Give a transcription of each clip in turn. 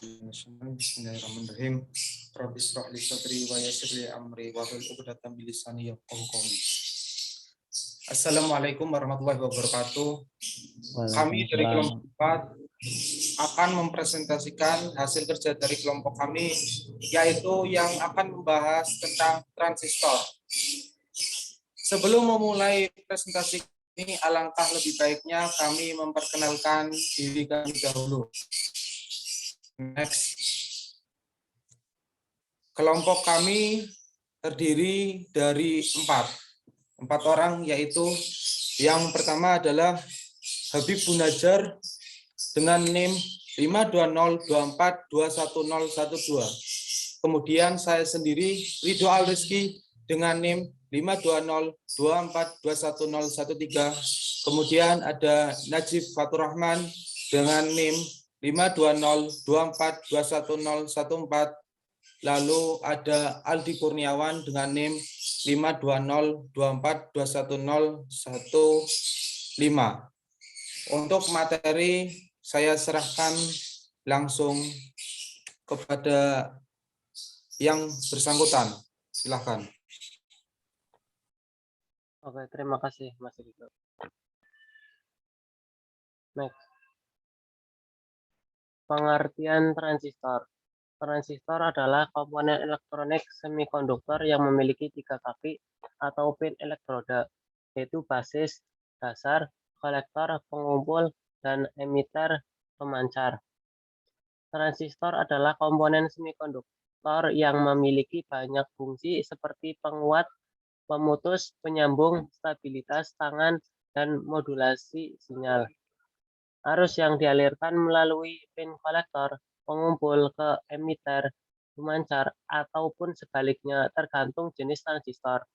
Bismillahirrahmanirrahim. Rabbi shrah li sadri wa yassir li amri wahlul 'uqdatam min lisani yafqahu qawli. Assalamualaikum warahmatullahi wabarakatuh. Kami dari kelompok 4 akan mempresentasikan hasil kerja dari kelompok kami, yaitu yang akan membahas tentang transistor. Sebelum memulai presentasi ini, alangkah lebih baiknya kami memperkenalkan diri kami dahulu. Next. Kelompok kami terdiri dari empat orang, yaitu yang pertama adalah Habib Bunajar dengan NIM 52024211012. Kemudian saya sendiri Ridho Al Rizky dengan NIM 52024211013. Kemudian ada Najib Fatur Rahman dengan NIM 52024211014. Lalu ada Aldi Kurniawan dengan NIM 52024211015. Untuk materi saya serahkan langsung kepada yang bersangkutan. Silakan. Oke, terima kasih Mas Ridho. Next. Pengertian transistor. Transistor adalah komponen elektronik semikonduktor yang memiliki 3 kaki atau pin elektroda, yaitu basis, dasar, kolektor, pengumpul, dan emiter pemancar. Transistor adalah komponen semikonduktor yang memiliki banyak fungsi seperti penguat, pemutus, penyambung, stabilitas tangan, dan modulasi sinyal. Arus yang dialirkan melalui pin kolektor, pengumpul ke emiter, pemancar, ataupun sebaliknya tergantung jenis transistor.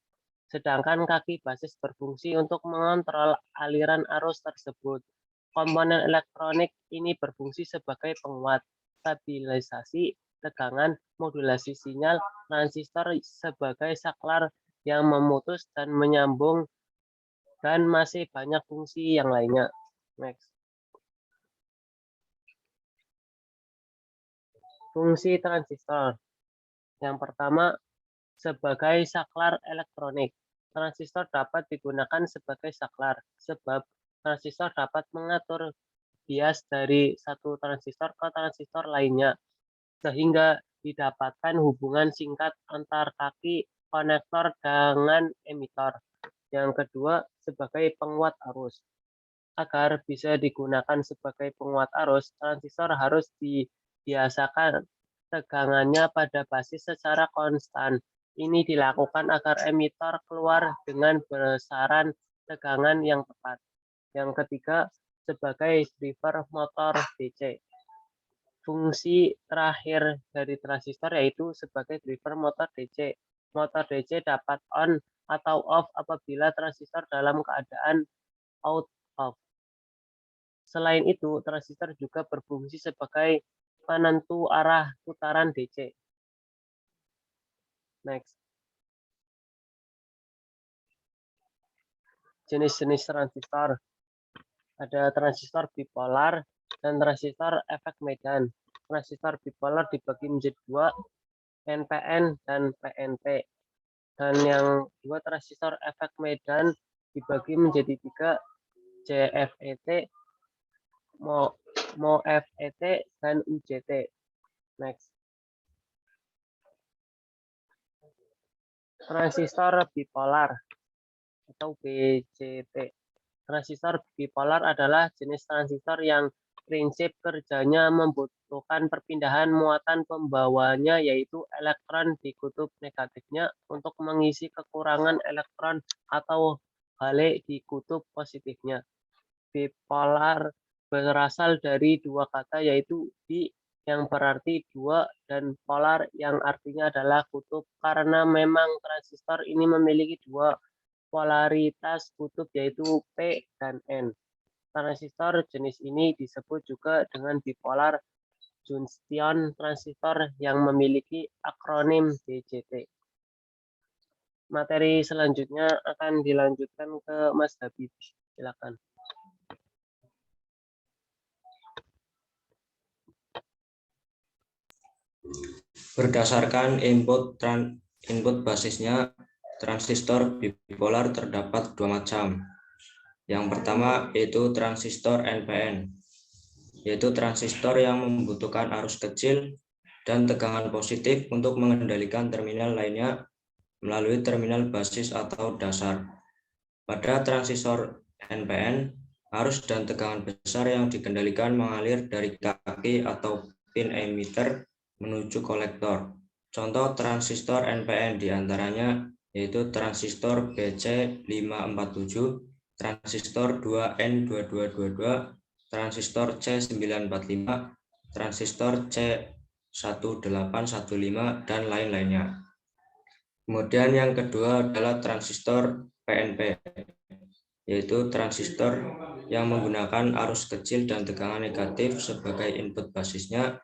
Sedangkan kaki basis berfungsi untuk mengontrol aliran arus tersebut. Komponen elektronik ini berfungsi sebagai penguat, stabilisasi tegangan, modulasi sinyal, transistor sebagai saklar yang memutus dan menyambung, dan masih banyak fungsi yang lainnya. Next. Fungsi transistor. Yang pertama, sebagai saklar elektronik. Transistor dapat digunakan sebagai saklar, sebab transistor dapat mengatur bias dari satu transistor ke transistor lainnya, sehingga didapatkan hubungan singkat antar kaki konektor dengan emitor. Yang kedua, sebagai penguat arus. Agar bisa digunakan sebagai penguat arus, transistor harus dibiasakan tegangannya pada basis secara konstan. Ini dilakukan agar emitor keluar dengan besaran tegangan yang tepat. Yang ketiga, sebagai driver motor DC. Fungsi terakhir dari transistor yaitu sebagai driver motor DC. Motor DC dapat on atau off apabila transistor dalam keadaan out-of. Selain itu, transistor juga berfungsi sebagai penentu arah putaran DC. Next. Jenis-jenis transistor. Ada transistor bipolar dan transistor efek medan. Transistor bipolar dibagi menjadi 2, NPN dan PNP. Dan yang dua transistor efek medan dibagi menjadi 3, JFET, MOFET, dan UJT. Next. Transistor bipolar atau BJT. Transistor bipolar adalah jenis transistor yang prinsip kerjanya membutuhkan perpindahan muatan pembawanya, yaitu elektron di kutub negatifnya untuk mengisi kekurangan elektron atau balik di kutub positifnya. Bipolar berasal dari 2 kata, yaitu bi yang berarti 2 dan polar yang artinya adalah kutub, karena memang transistor ini memiliki 2 polaritas kutub, yaitu P dan N. Transistor jenis ini disebut juga dengan bipolar junction transistor yang memiliki akronim BJT. Materi selanjutnya akan dilanjutkan ke Mas Habib. Silakan. Berdasarkan input basisnya, transistor bipolar terdapat dua macam. Yang pertama yaitu transistor NPN, yaitu transistor yang membutuhkan arus kecil dan tegangan positif untuk mengendalikan terminal lainnya melalui terminal basis atau dasar. Pada transistor NPN, arus dan tegangan besar yang dikendalikan mengalir dari kaki atau pin emitter menuju kolektor. Contoh transistor NPN diantaranya yaitu transistor BC547, transistor 2N2222, transistor C945, transistor C1815, dan lain-lainnya. Kemudian yang kedua adalah transistor PNP, yaitu transistor yang menggunakan arus kecil dan tegangan negatif sebagai input basisnya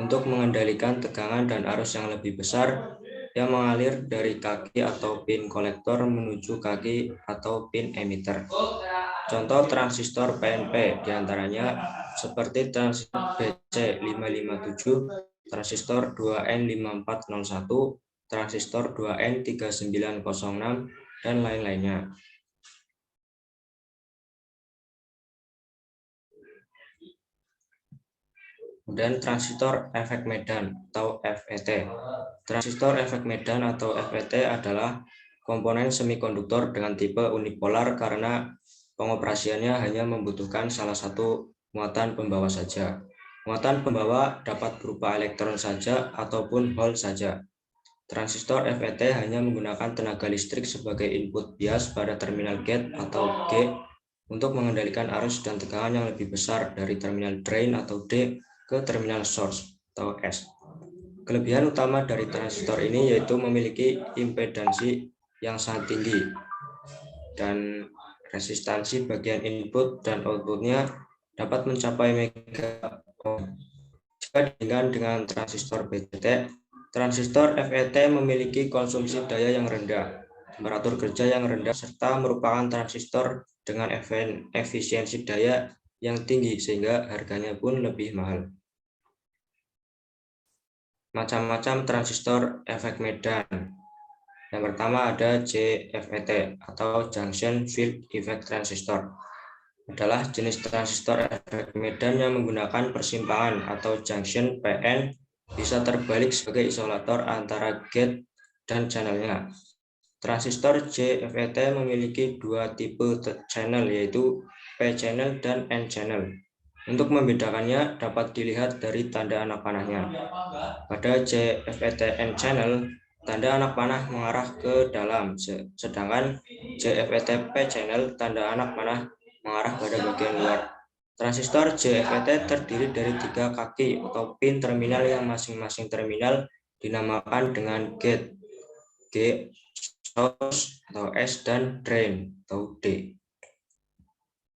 untuk mengendalikan tegangan dan arus yang lebih besar yang mengalir dari kaki atau pin kolektor menuju kaki atau pin emitter. Contoh transistor PNP diantaranya seperti transistor BC557, transistor 2N5401, transistor 2N3906, dan lain-lainnya. Kemudian transistor efek medan atau FET. Transistor efek medan atau FET adalah komponen semikonduktor dengan tipe unipolar karena pengoperasiannya hanya membutuhkan salah satu muatan pembawa saja. Muatan pembawa dapat berupa elektron saja ataupun hole saja. Transistor FET hanya menggunakan tenaga listrik sebagai input bias pada terminal gate atau G untuk mengendalikan arus dan tegangan yang lebih besar dari terminal drain atau D ke terminal source atau S. Kelebihan utama dari transistor ini yaitu memiliki impedansi yang sangat tinggi dan resistansi bagian input dan outputnya dapat mencapai megaohm. Jika dibandingkan dengan transistor BCT, transistor FET memiliki konsumsi daya yang rendah, temperatur kerja yang rendah, serta merupakan transistor dengan efisiensi daya yang tinggi sehingga harganya pun lebih mahal. Macam-macam transistor efek medan. Yang pertama ada JFET atau Junction Field Effect Transistor. Adalah jenis transistor efek medan yang menggunakan persimpangan atau junction PN bisa terbalik sebagai isolator antara gate dan channelnya. Transistor JFET memiliki dua tipe channel yaitu P-channel dan N-channel. Untuk membedakannya dapat dilihat dari tanda anak panahnya. Pada JFET N-channel, tanda anak panah mengarah ke dalam, sedangkan JFET P-channel tanda anak panah mengarah pada bagian luar. Transistor JFET terdiri dari 3 kaki atau pin terminal yang masing-masing terminal dinamakan dengan gate, G, source atau S, dan drain atau D.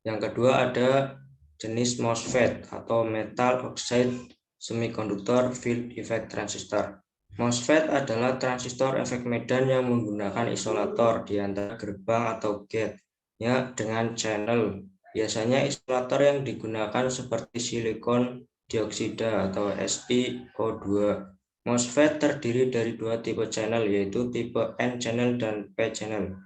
Yang kedua ada jenis MOSFET atau Metal Oxide Semiconductor Field Effect Transistor. MOSFET adalah transistor efek medan yang menggunakan isolator di antara gerbang atau gate-nya dengan channel. Biasanya isolator yang digunakan seperti silikon dioksida atau SiO2. MOSFET terdiri dari dua tipe channel yaitu tipe N-channel dan P-channel.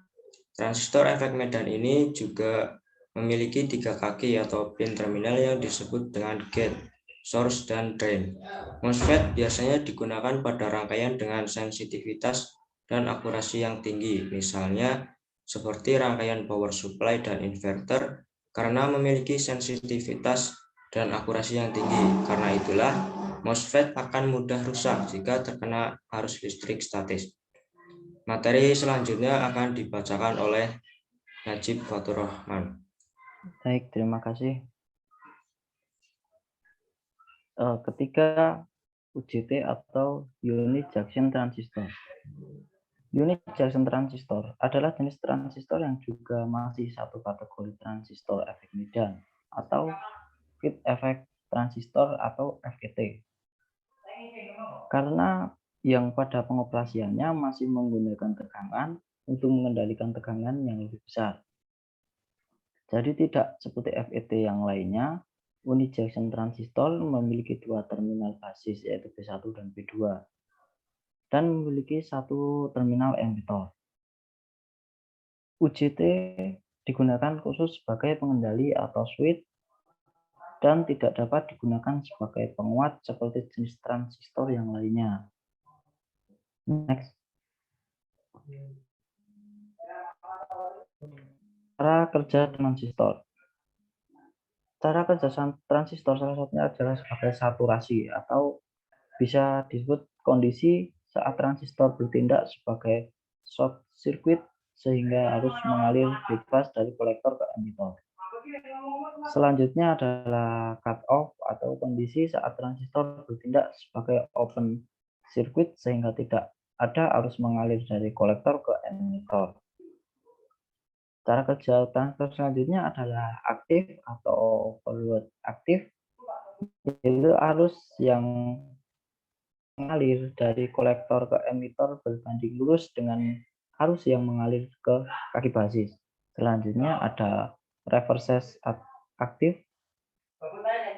Transistor efek medan ini juga memiliki 3 kaki atau pin terminal yang disebut dengan gate, source, dan drain. MOSFET biasanya digunakan pada rangkaian dengan sensitivitas dan akurasi yang tinggi, misalnya seperti rangkaian power supply dan inverter, karena memiliki sensitivitas dan akurasi yang tinggi. Karena itulah MOSFET akan mudah rusak jika terkena arus listrik statis. Materi selanjutnya akan dibacakan oleh Najib Fatur Rahman. Baik, terima kasih. Ketiga, UJT atau Unit Junction Transistor. Unit Junction Transistor adalah jenis transistor yang juga masih satu kategori transistor efek medan atau Field Effect Transistor atau FET. Karena yang pada pengoperasiannya masih menggunakan tegangan untuk mengendalikan tegangan yang lebih besar. Jadi tidak seperti FET yang lainnya, unit junction transistor memiliki dua terminal basis yaitu B1 dan B2. dan memiliki satu terminal emitor. UJT digunakan khusus sebagai pengendali atau switch dan tidak dapat digunakan sebagai penguat seperti jenis transistor yang lainnya. Next. Cara kerja transistor. Cara kerja transistor salah satunya adalah sebagai saturasi atau bisa disebut kondisi saat transistor bertindak sebagai short circuit sehingga harus mengalir bebas dari kolektor ke emitor. Selanjutnya adalah cut off atau kondisi saat transistor bertindak sebagai open circuit sehingga tidak ada arus mengalir dari kolektor ke emitor. Cara kerja transistor selanjutnya adalah aktif atau forward aktif, yaitu arus yang mengalir dari kolektor ke emitor berbanding lurus dengan arus yang mengalir ke kaki basis. Selanjutnya ada reverse aktif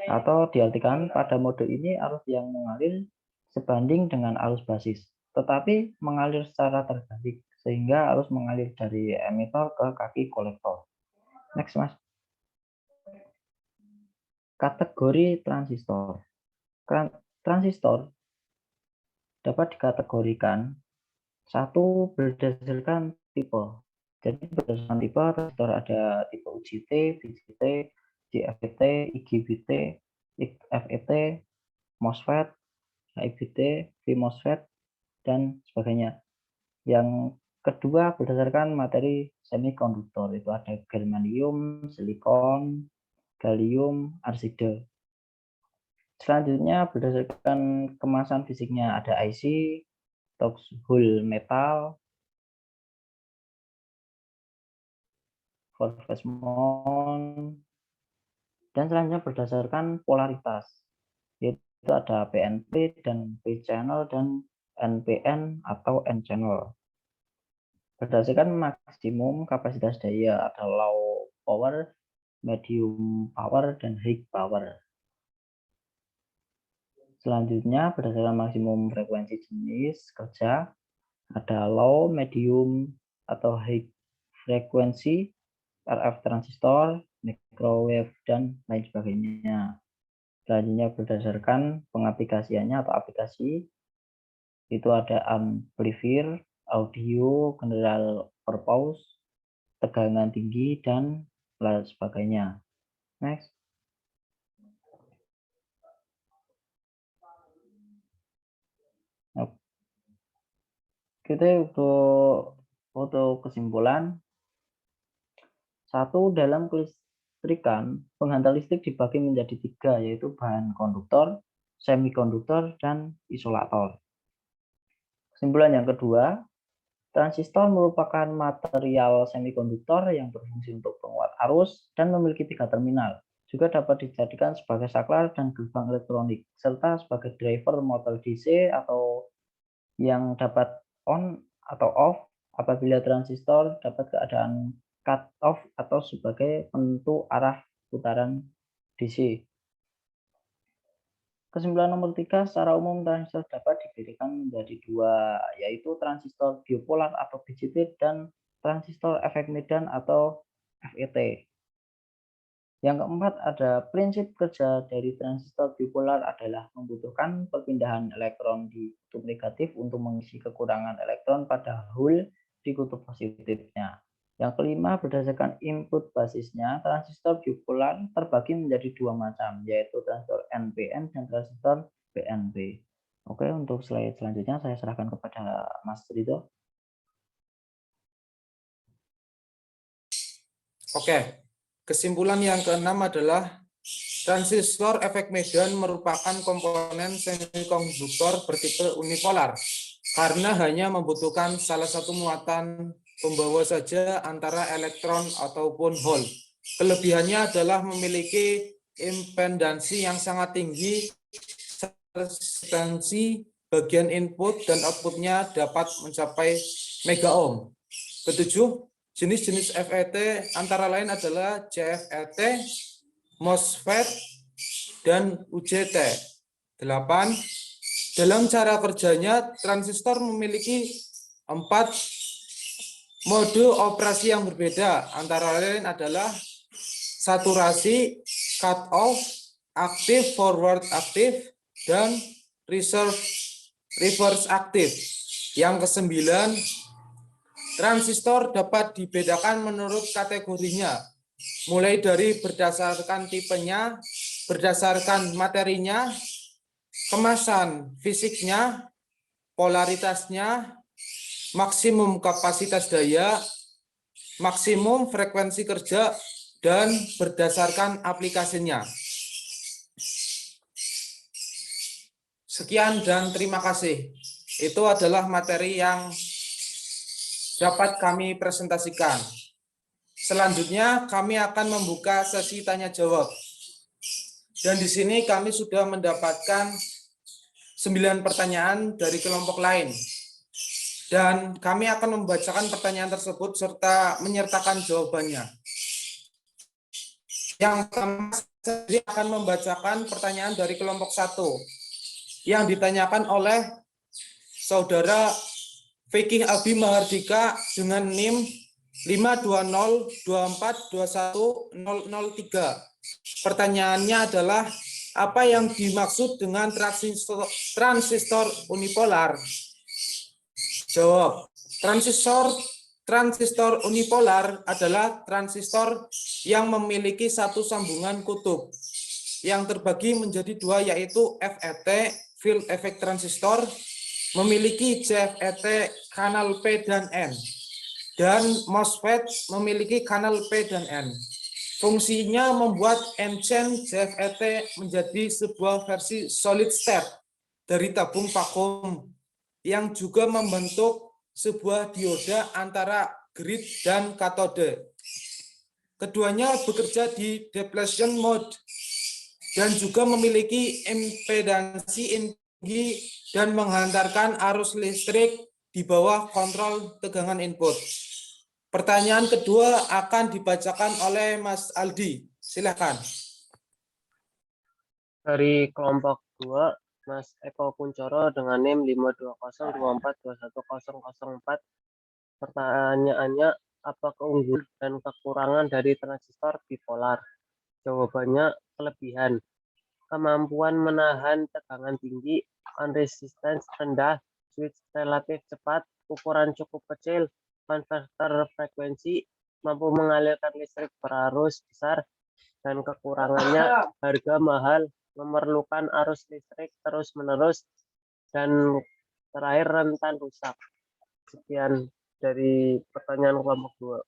atau diartikan pada mode ini arus yang mengalir sebanding dengan arus basis, tetapi mengalir secara terbalik sehingga arus mengalir dari emitor ke kaki kolektor. Next, Mas. Kategori transistor. Transistor dapat dikategorikan satu berdasarkan tipe. Jadi berdasarkan tipe transistor ada tipe UJT, BJT, JFET, IGBT, FET, MOSFET, HIBT, V-MOSFET, dan sebagainya. Yang kedua berdasarkan materi semikonduktor, itu ada germanium, silikon, gallium, arside. Selanjutnya berdasarkan kemasan fisiknya ada IC, Toxhole metal, Forfesmon, dan selanjutnya berdasarkan polaritas, yaitu ada PNP dan P-channel dan NPN atau N-channel. Berdasarkan maksimum kapasitas daya ada low power, medium power, dan high power. Selanjutnya berdasarkan maksimum frekuensi jenis kerja ada low, medium, atau high frekuensi, RF transistor, microwave, dan lain sebagainya. Selanjutnya berdasarkan pengaplikasiannya atau aplikasi, itu ada amplifier, audio, general purpose, tegangan tinggi, dan lain sebagainya. Next. Kita untuk kesimpulan, satu, dalam kelistrikan, penghantar listrik dibagi menjadi tiga, yaitu bahan konduktor, semikonduktor, dan isolator. Kesimpulan yang kedua, transistor merupakan material semikonduktor yang berfungsi untuk penguat arus dan memiliki tiga terminal. Juga dapat dijadikan sebagai saklar dan gerbang elektronik, serta sebagai driver motor DC atau yang dapat on atau off apabila transistor dapat keadaan cut off atau sebagai penentu arah putaran DC. Kesimpulan nomor 3, secara umum transistor dapat didirikan menjadi dua, yaitu transistor biopolar atau BJT dan transistor efek medan atau FET. Yang keempat, ada prinsip kerja dari transistor biopolar adalah membutuhkan perpindahan elektron di kutub negatif untuk mengisi kekurangan elektron pada hole di kutub positifnya. Yang kelima, berdasarkan input basisnya, transistor biopolar terbagi menjadi dua macam, yaitu transistor NPN dan transistor PNP. Oke, untuk slide selanjutnya saya serahkan kepada Mas Ridho. Oke, kesimpulan yang keenam adalah transistor efek medan merupakan komponen semikonduktor bertipe unipolar karena hanya membutuhkan salah satu muatan pembawa saja antara elektron ataupun hole. Kelebihannya adalah memiliki impedansi yang sangat tinggi, resistansi bagian input dan outputnya dapat mencapai mega ohm. Ketujuh, jenis-jenis FET antara lain adalah JFET, MOSFET, dan UJT. 8, Dalam cara kerjanya, transistor memiliki 4 mode operasi yang berbeda. Antara lain adalah saturasi, cut off, aktif, forward aktif, dan reverse aktif. Yang kesembilan, transistor dapat dibedakan menurut kategorinya, mulai dari berdasarkan tipenya, berdasarkan materinya, kemasan fisiknya, polaritasnya, maksimum kapasitas daya, maksimum frekuensi kerja, dan berdasarkan aplikasinya. Sekian dan terima kasih. Itu adalah materi yang dapat kami presentasikan. Selanjutnya kami akan membuka sesi tanya jawab. Dan di sini kami sudah mendapatkan 9 pertanyaan dari kelompok lain. Dan kami akan membacakan pertanyaan tersebut serta menyertakan jawabannya. Yang pertama, saya akan membacakan pertanyaan dari kelompok 1 yang ditanyakan oleh Saudara Fikih Abi Mahardika dengan NIM 52024210003. Pertanyaannya adalah, apa yang dimaksud dengan transistor unipolar? Jawab, transistor unipolar adalah transistor yang memiliki satu sambungan kutub yang terbagi menjadi 2, yaitu FET, field effect transistor, memiliki CFET kanal P dan N, dan MOSFET memiliki kanal P dan N. Fungsinya membuat N-chain CFET menjadi sebuah versi solid state dari tabung vakum yang juga membentuk sebuah dioda antara grid dan katode. Keduanya bekerja di depletion mode dan juga memiliki impedansi tinggi dan menghantarkan arus listrik di bawah kontrol tegangan input. Pertanyaan kedua akan dibacakan oleh Mas Aldi. Silakan. Dari kelompok 2, Mas Eko Kuncoro dengan NIM 52024210004. Pertanyaannya, apa keunggulan dan kekurangan dari transistor bipolar? Jawabannya, kelebihan. Kemampuan menahan tegangan tinggi, resistance rendah, switch relatif cepat, ukuran cukup kecil, konverter frekuensi, mampu mengalirkan listrik berarus besar, dan kekurangannya harga mahal, memerlukan arus listrik terus-menerus, dan terakhir rentan rusak. Sekian dari pertanyaan kelompok 2.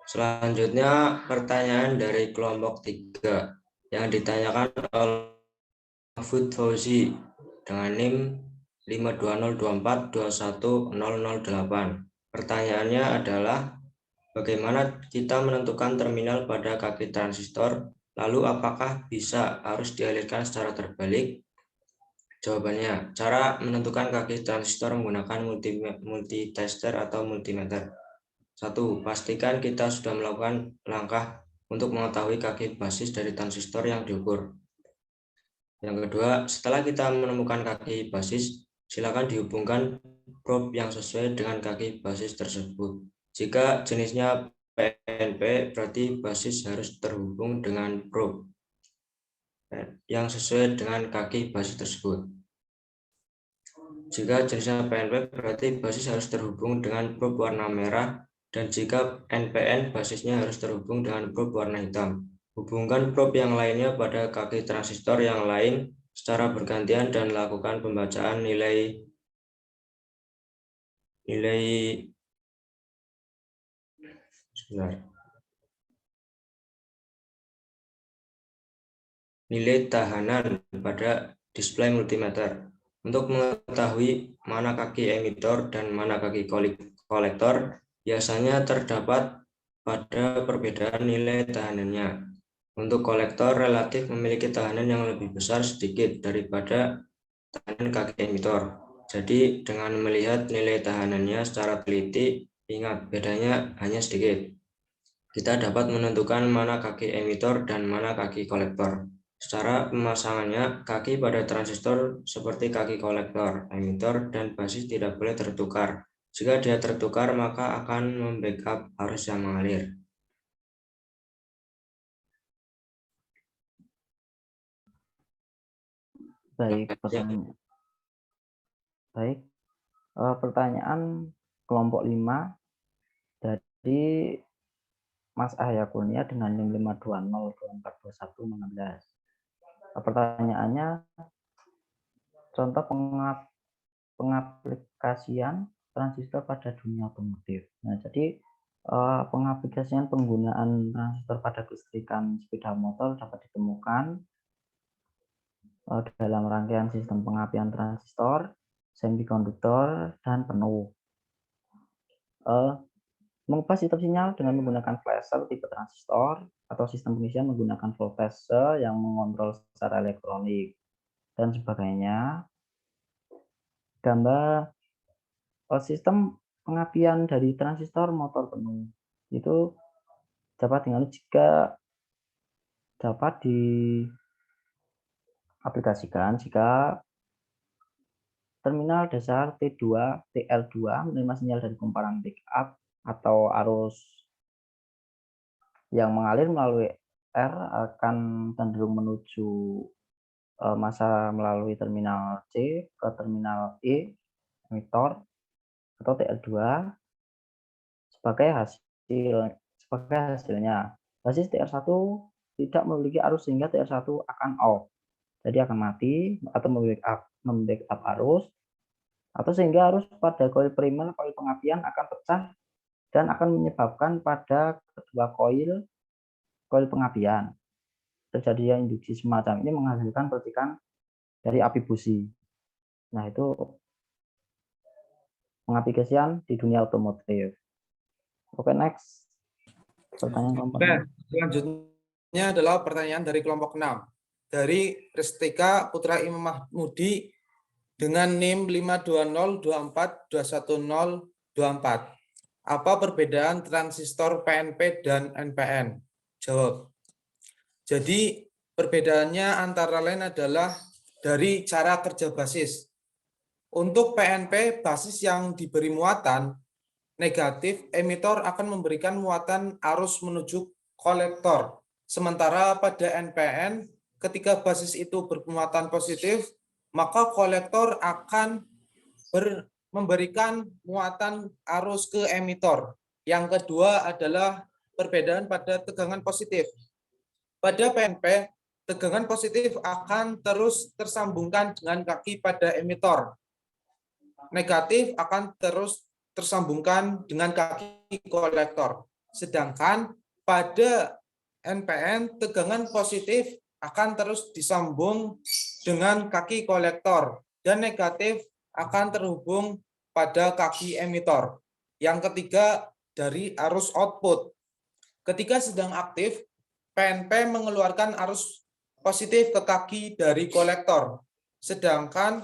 Selanjutnya pertanyaan dari kelompok 3 yang ditanyakan oleh Mahfud Fauzi dengan NIM 52024210008. Pertanyaannya adalah, bagaimana kita menentukan terminal pada kaki transistor, lalu apakah bisa arus dialirkan secara terbalik? Jawabannya, cara menentukan kaki transistor menggunakan multitester atau multimeter. 1. Pastikan kita sudah melakukan langkah untuk mengetahui kaki basis dari transistor yang diukur. Yang kedua, setelah kita menemukan kaki basis, silakan dihubungkan probe yang sesuai dengan kaki basis tersebut. Jika jenisnya PNP, berarti basis harus terhubung dengan probe yang sesuai dengan kaki basis tersebut. Jika jenisnya PNP, berarti basis harus terhubung dengan probe warna merah, dan jika NPN, basisnya harus terhubung dengan probe warna hitam. Hubungkan probe yang lainnya pada kaki transistor yang lain secara bergantian dan lakukan pembacaan nilai tahanan pada display multimeter. Untuk mengetahui mana kaki emitor dan mana kaki kolektor, biasanya terdapat pada perbedaan nilai tahanannya. Untuk kolektor relatif memiliki tahanan yang lebih besar sedikit daripada tahanan kaki emitor. Jadi dengan melihat nilai tahanannya secara teliti, ingat bedanya hanya sedikit. Kita dapat menentukan mana kaki emitor dan mana kaki kolektor. Secara pemasangannya, kaki pada transistor seperti kaki kolektor, emitor, dan basis tidak boleh tertukar. Jika dia tertukar, maka akan membackup arus yang mengalir. Baik, pertanyaan. Baik, pertanyaan kelompok 5 dari Mas Ahya Kurnia dengan NIM 520242116. Pertanyaannya, contoh pengaplikasian transistor pada dunia otomotif. Nah, jadi pengaplikasian penggunaan transistor pada kelistrikan sepeda motor dapat ditemukan dalam rangkaian sistem pengapian transistor, semikonduktor, dan penuh. Mengubah sistem sinyal dengan menggunakan flasher tipe transistor atau sistem pengisian menggunakan voltase yang mengontrol secara elektronik dan sebagainya. Gambar sistem pengapian dari transistor motor penuh itu dapat jika dapat diaplikasikan jika terminal dasar T2 TL2 menerima sinyal dari kumparan backup atau arus yang mengalir melalui R akan cenderung menuju masa melalui terminal C ke terminal E emitor atau TL2 sebagai hasilnya basis TR1 tidak memiliki arus sehingga TR1 akan off, jadi akan mati atau membackup arus, atau sehingga arus pada koil primer koil pengapian akan pecah dan akan menyebabkan pada kedua koil pengapian terjadinya induksi semacam ini menghasilkan percikan dari api busi. Nah, itu pengaplikasian di dunia otomotif. Oke, next. Pertanyaan kelompok 6. Selanjutnya adalah pertanyaan dari kelompok 6. Dari Restika Putra Imam Mahmudi dengan NIM 52024211024. Apa perbedaan transistor PNP dan NPN? Jawab. Jadi perbedaannya antara lain adalah dari cara kerja basis. Untuk PNP, basis yang diberi muatan negatif, emitor akan memberikan muatan arus menuju kolektor. Sementara pada NPN, ketika basis itu bermuatan positif, maka kolektor akan memberikan muatan arus ke emitor. Yang kedua adalah perbedaan pada tegangan positif. Pada PNP, tegangan positif akan terus tersambungkan dengan kaki pada emitor. Negatif akan terus tersambungkan dengan kaki kolektor. Sedangkan pada NPN, tegangan positif akan terus disambung dengan kaki kolektor dan negatif akan terhubung pada kaki emitor. Yang ketiga, dari arus output. Ketika sedang aktif, PNP mengeluarkan arus positif ke kaki dari kolektor. Sedangkan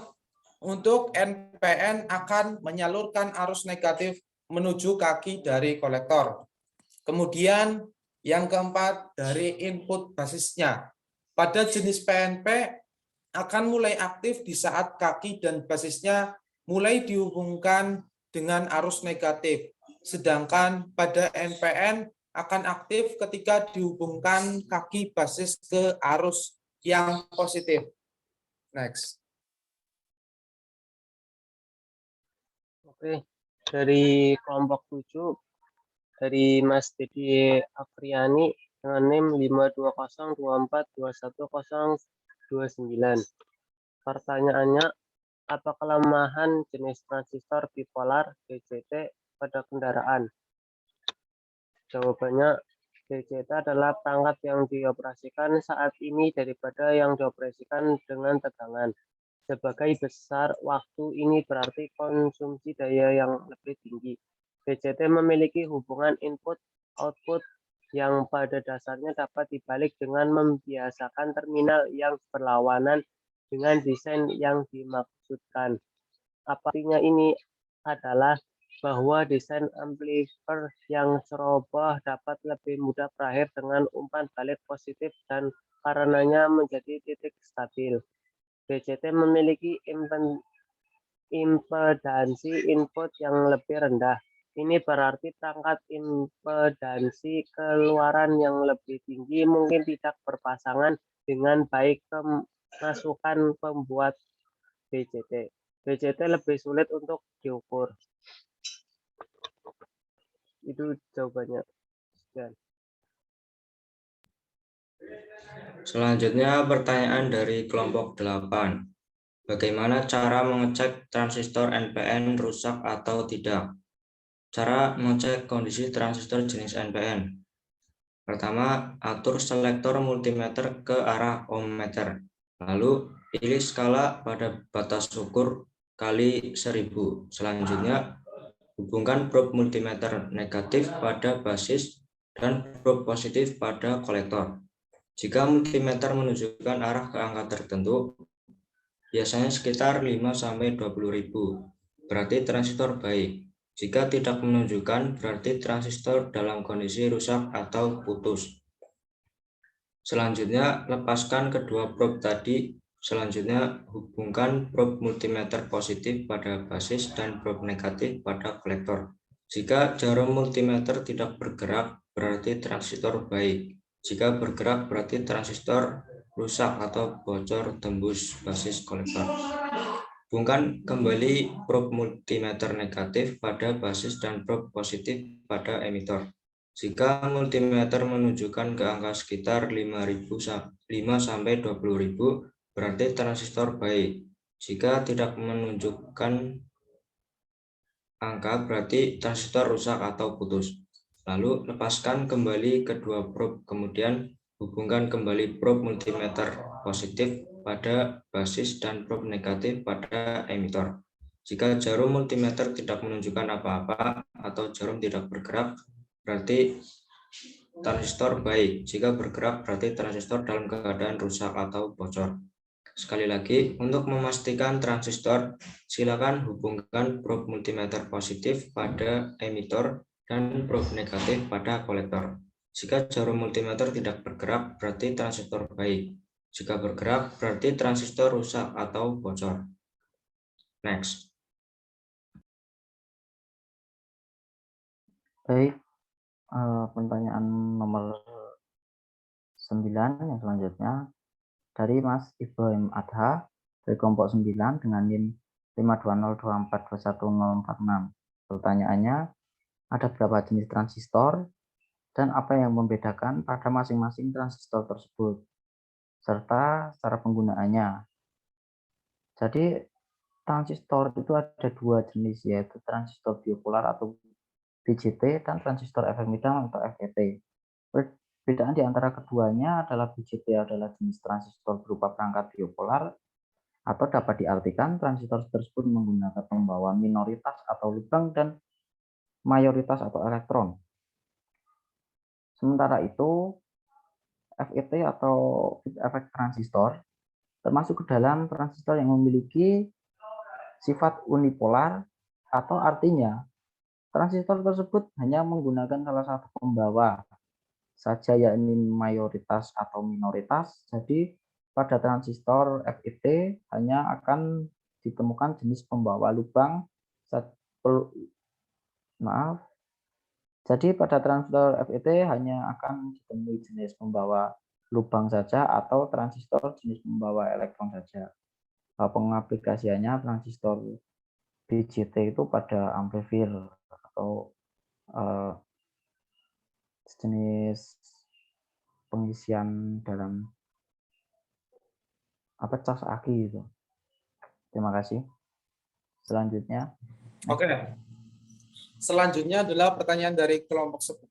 untuk NPN akan menyalurkan arus negatif menuju kaki dari kolektor. Kemudian yang keempat, dari input basisnya. Pada jenis PNP akan mulai aktif di saat kaki dan basisnya mulai dihubungkan dengan arus negatif. Sedangkan pada NPN akan aktif ketika dihubungkan kaki basis ke arus yang positif. Next. Oke, dari kelompok 7 dari Mas Dedi Afriani dengan NIM 52024211029. Pertanyaannya, apa kelemahan jenis transistor bipolar DCT pada kendaraan? Jawabannya, DCT adalah perangkat yang dioperasikan saat ini daripada yang dioperasikan dengan tegangan. Sebagai besar waktu ini berarti konsumsi daya yang lebih tinggi. DCT memiliki hubungan input-output yang pada dasarnya dapat dibalik dengan membiasakan terminal yang berlawanan dengan desain yang dimaksudkan. Artinya ini adalah bahwa desain amplifier yang ceroboh dapat lebih mudah berakhir dengan umpan balik positif dan karenanya menjadi titik stabil. BCT memiliki impedansi input yang lebih rendah. Ini berarti perangkat impedansi keluaran yang lebih tinggi mungkin tidak berpasangan dengan baik ke masukan pembuat BCT. BCT lebih sulit untuk diukur. Itu jawabannya. Sekian. Selanjutnya pertanyaan dari kelompok 8. Bagaimana cara mengecek transistor NPN rusak atau tidak? Cara mengecek kondisi transistor jenis NPN. Pertama, atur selektor multimeter ke arah ohmmeter. Lalu, pilih skala pada batas ukur kali 1000. Selanjutnya, hubungkan probe multimeter negatif pada basis dan probe positif pada kolektor. Jika multimeter menunjukkan arah ke angka tertentu, biasanya sekitar 5-20.000, berarti transistor baik. Jika tidak menunjukkan, berarti transistor dalam kondisi rusak atau putus. Selanjutnya, lepaskan kedua probe tadi. Selanjutnya, hubungkan probe multimeter positif pada basis dan probe negatif pada kolektor. Jika jarum multimeter tidak bergerak, berarti transistor baik. Jika bergerak, berarti transistor rusak atau bocor tembus basis kolektor. Hubungkan kembali probe multimeter negatif pada basis dan probe positif pada emitor. Jika multimeter menunjukkan ke angka sekitar 5-20.000, berarti transistor baik. Jika tidak menunjukkan angka, berarti transistor rusak atau putus. Lalu lepaskan kembali kedua probe, kemudian hubungkan kembali probe multimeter positif pada basis dan probe negatif pada emitor. Jika jarum multimeter tidak menunjukkan apa-apa atau jarum tidak bergerak, berarti transistor baik. Jika bergerak, berarti transistor dalam keadaan rusak atau bocor. Sekali lagi, untuk memastikan transistor, silakan hubungkan probe multimeter positif pada emitor dan probe negatif pada kolektor. Jika jarum multimeter tidak bergerak, berarti transistor baik. Jika bergerak, berarti transistor rusak atau bocor. Next. Baik, pertanyaan nomor 9 yang selanjutnya dari Mas Ibrahim Adha dari kelompok 9 dengan NIM 52024210046. Pertanyaannya, ada berapa jenis transistor dan apa yang membedakan pada masing-masing transistor tersebut, serta cara penggunaannya. Jadi, transistor itu ada dua jenis, yaitu transistor biopolar atau BJT dan transistor efek Medan atau FET. Perbedaan di antara keduanya adalah BJT adalah jenis transistor berupa perangkat biopolar atau dapat diartikan transistor tersebut menggunakan pembawa minoritas atau lubang dan mayoritas atau elektron. Sementara itu, FET atau efek transistor termasuk ke dalam transistor yang memiliki sifat unipolar atau artinya transistor tersebut hanya menggunakan salah satu pembawa saja, yakni mayoritas atau minoritas. Jadi pada transistor FET hanya akan ditemukan jenis pembawa lubang. Jadi pada transistor FET hanya akan ditemui jenis pembawa lubang saja atau transistor jenis pembawa elektron saja. Pengaplikasiannya transistor BJT itu pada amplifier atau jenis pengisian dalam cas aki itu. Terima kasih. Selanjutnya. Oke. Selanjutnya adalah pertanyaan dari kelompok 10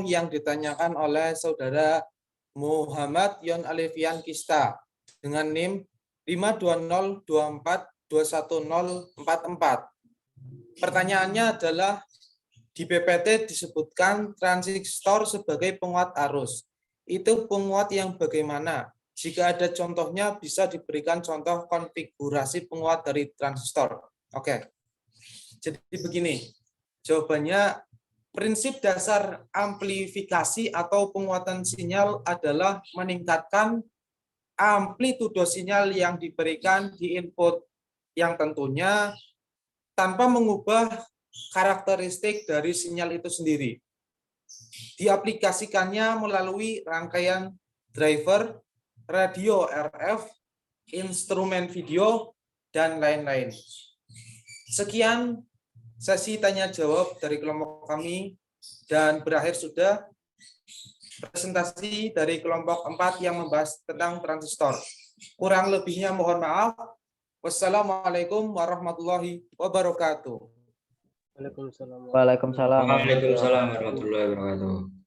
yang ditanyakan oleh saudara Muhammad Yon Alifian Kista dengan NIM 52024210044. Pertanyaannya adalah di PPT disebutkan transistor sebagai penguat arus. Itu penguat yang bagaimana? Jika ada contohnya bisa diberikan contoh konfigurasi penguat dari transistor. Oke. Jadi begini. Jawabannya, prinsip dasar amplifikasi atau penguatan sinyal adalah meningkatkan amplitudo sinyal yang diberikan di input yang tentunya tanpa mengubah karakteristik dari sinyal itu sendiri. Diaplikasikannya melalui rangkaian driver, radio RF, instrumen video, dan lain-lain. Sekian sesi tanya jawab dari kelompok kami dan berakhir sudah presentasi dari kelompok 4 yang membahas tentang transistor. Kurang lebihnya mohon maaf. Wassalamualaikum warahmatullahi wabarakatuh. Waalaikumsalam. Waalaikumsalam. Waalaikumsalam warahmatullahi wabarakatuh.